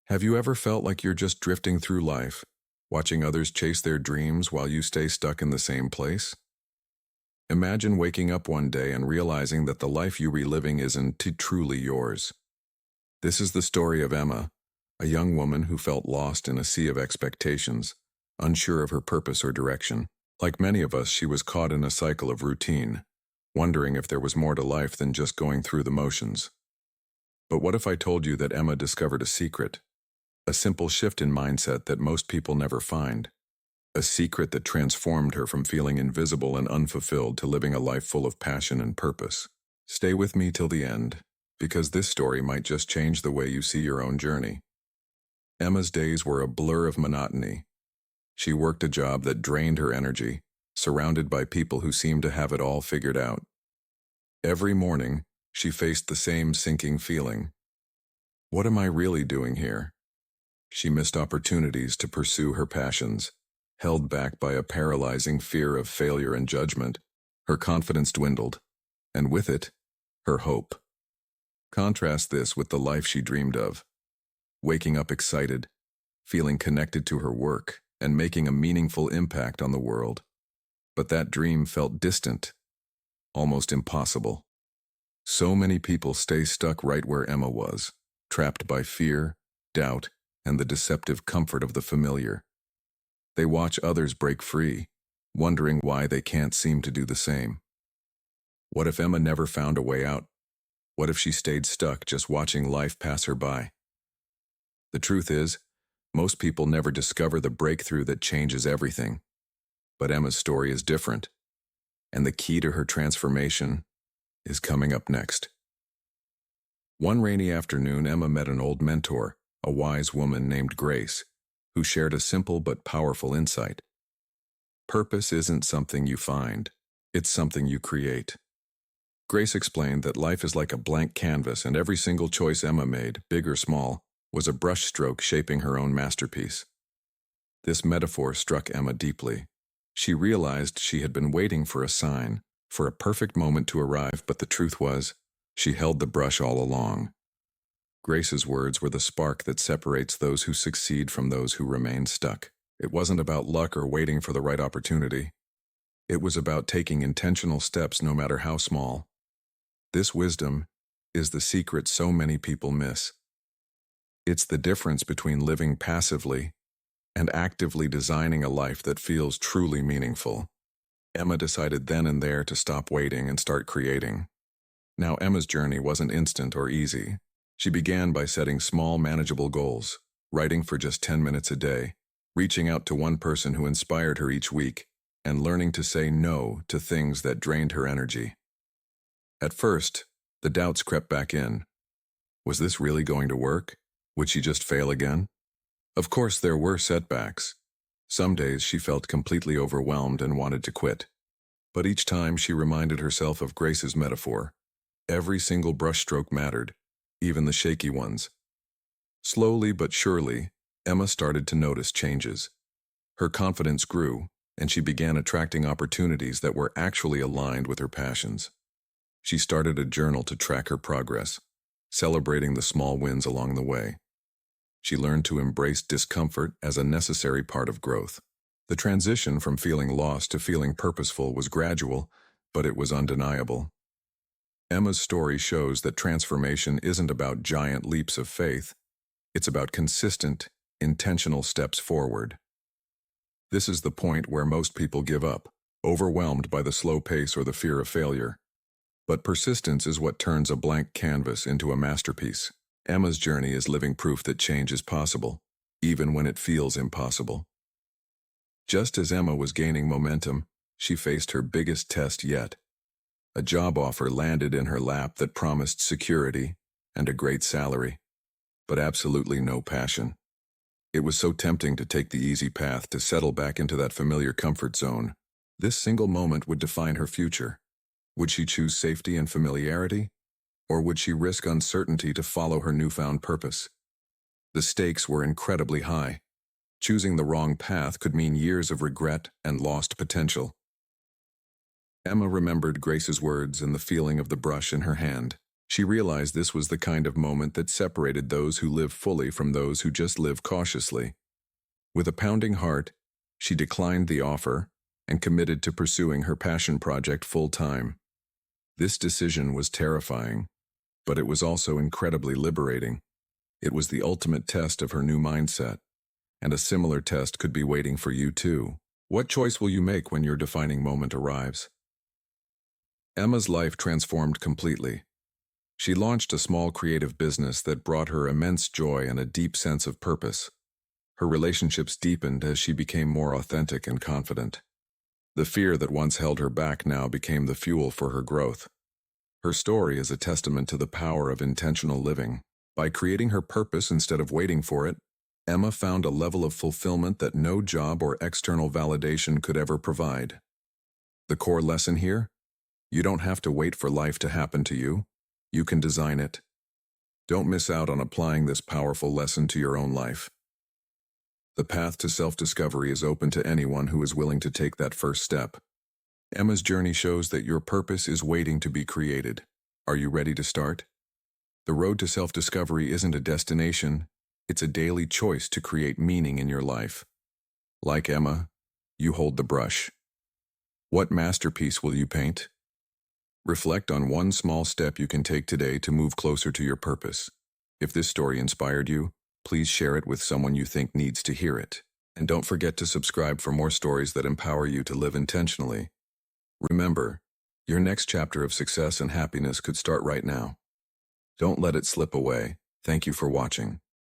Have you ever felt like you're just drifting through life, watching others chase their dreams while you stay stuck in the same place? Imagine waking up one day and realizing that the life you're reliving isn't truly yours. This is the story of Emma, a young woman who felt lost in a sea of expectations, unsure of her purpose or direction. Like many of us, she was caught in a cycle of routine, wondering if there was more to life than just going through the motions. But what if I told you that Emma discovered a secret? A simple shift in mindset that most people never find. A secret that transformed her from feeling invisible and unfulfilled to living a life full of passion and purpose. Stay with me till the end, because this story might just change the way you see your own journey. Emma's days were a blur of monotony. She worked a job that drained her energy, surrounded by people who seemed to have it all figured out. Every morning, she faced the same sinking feeling. What am I really doing here? She missed opportunities to pursue her passions, held back by a paralyzing fear of failure and judgment. Her confidence dwindled, and with it, her hope. Contrast this with the life she dreamed of. Waking up excited, feeling connected to her work, and making a meaningful impact on the world. But that dream felt distant, almost impossible. So many people stay stuck right where Emma was, trapped by fear, doubt, and the deceptive comfort of the familiar. They watch others break free, wondering why they can't seem to do the same. What if Emma never found a way out? What if she stayed stuck just watching life pass her by? The truth is, most people never discover the breakthrough that changes everything. But Emma's story is different, and the key to her transformation is coming up next. One rainy afternoon, Emma met an old mentor, a wise woman named Grace, who shared a simple but powerful insight. Purpose isn't something you find, it's something you create. Grace explained that life is like a blank canvas, and every single choice Emma made, big or small, was a brushstroke shaping her own masterpiece. This metaphor struck Emma deeply. She realized she had been waiting for a sign, for a perfect moment to arrive, but the truth was, she held the brush all along. Grace's words were the spark that separates those who succeed from those who remain stuck. It wasn't about luck or waiting for the right opportunity. It was about taking intentional steps no matter how small. This wisdom is the secret so many people miss. It's the difference between living passively and actively designing a life that feels truly meaningful. Emma decided then and there to stop waiting and start creating. Now, Emma's journey wasn't instant or easy. She began by setting small, manageable goals, writing for just 10 minutes a day, reaching out to one person who inspired her each week, and learning to say no to things that drained her energy. At first, the doubts crept back in. Was this really going to work? Would she just fail again? Of course, there were setbacks. Some days she felt completely overwhelmed and wanted to quit. But each time she reminded herself of Grace's metaphor. Every single brushstroke mattered, even the shaky ones. Slowly but surely, Emma started to notice changes. Her confidence grew, and she began attracting opportunities that were actually aligned with her passions. She started a journal to track her progress, celebrating the small wins along the way. She learned to embrace discomfort as a necessary part of growth. The transition from feeling lost to feeling purposeful was gradual, but it was undeniable. Emma's story shows that transformation isn't about giant leaps of faith. It's about consistent, intentional steps forward. This is the point where most people give up, overwhelmed by the slow pace or the fear of failure. But persistence is what turns a blank canvas into a masterpiece. Emma's journey is living proof that change is possible, even when it feels impossible. Just as Emma was gaining momentum, she faced her biggest test yet. A job offer landed in her lap that promised security and a great salary, but absolutely no passion. It was so tempting to take the easy path, to settle back into that familiar comfort zone. This single moment would define her future. Would she choose safety and familiarity? Or would she risk uncertainty to follow her newfound purpose? The stakes were incredibly high. Choosing the wrong path could mean years of regret and lost potential. Emma remembered Grace's words and the feeling of the brush in her hand. She realized this was the kind of moment that separated those who live fully from those who just live cautiously. With a pounding heart, she declined the offer and committed to pursuing her passion project full-time. This decision was terrifying, but it was also incredibly liberating. It was the ultimate test of her new mindset, and a similar test could be waiting for you too. What choice will you make when your defining moment arrives? Emma's life transformed completely. She launched a small creative business that brought her immense joy and a deep sense of purpose. Her relationships deepened as she became more authentic and confident. The fear that once held her back now became the fuel for her growth. Her story is a testament to the power of intentional living. By creating her purpose instead of waiting for it, Emma found a level of fulfillment that no job or external validation could ever provide. The core lesson here? You don't have to wait for life to happen to you. You can design it. Don't miss out on applying this powerful lesson to your own life. The path to self-discovery is open to anyone who is willing to take that first step. Emma's journey shows that your purpose is waiting to be created. Are you ready to start? The road to self-discovery isn't a destination, it's a daily choice to create meaning in your life. Like Emma, you hold the brush. What masterpiece will you paint? Reflect on one small step you can take today to move closer to your purpose. If this story inspired you, please share it with someone you think needs to hear it. And don't forget to subscribe for more stories that empower you to live intentionally. Remember, your next chapter of success and happiness could start right now. Don't let it slip away. Thank you for watching.